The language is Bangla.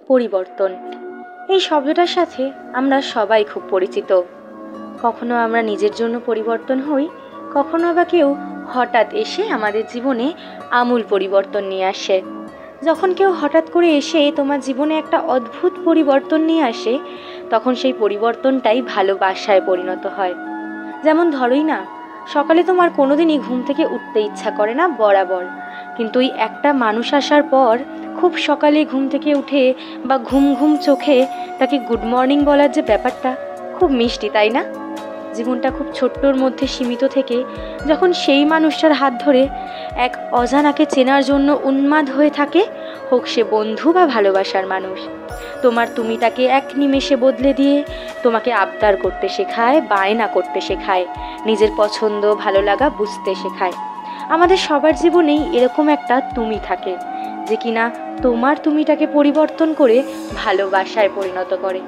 পরিবর্তন এই শব্দটার সাথে আমরা সবাই খুব পরিচিত। কখনো আমরা নিজের জন্য পরিবর্তন হই, কখনো বা কেউ হঠাৎ এসে আমাদের জীবনে আমূল পরিবর্তন নিয়ে আসে। যখন কেউ হঠাৎ করে এসে তোমার জীবনে একটা অদ্ভুত পরিবর্তন নিয়ে আসে, তখন সেই পরিবর্তনটাই ভালোবাসায় পরিণত হয়। যেমন ধরোই না, সকালে তোমার কোনোদিনই ঘুম থেকে উঠতে ইচ্ছা করে না বরাবর, কিন্তু ওই একটা মানুষ আসার পর খুব সকালে ঘুম থেকে উঠে বা ঘুম ঘুম চোখে তাকে গুড মর্নিং বলার যে ব্যাপারটা, খুব মিষ্টি তাই না? জীবনটা খুব ছোট্টর মধ্যে সীমিত থেকে যখন সেই মানুষটার হাত ধরে এক অজানাকে চেনার জন্য উন্মাদ হয়ে থাকে, হোক সে বন্ধু বা ভালোবাসার মানুষ, তোমার তুমিটাকে এক নিমেষে বদলে দিয়ে তোমাকে আবদার করতে শেখায়, বায়না করতে শেখায়, নিজের পছন্দ ভালো লাগা বুঝতে শেখায়। আমাদের সবার জীবনেই এরকম একটা তুমি থাকে, যে কিনা তোমার তুমিটাকে পরিবর্তন করে ভালোবাসায় পরিণত করে।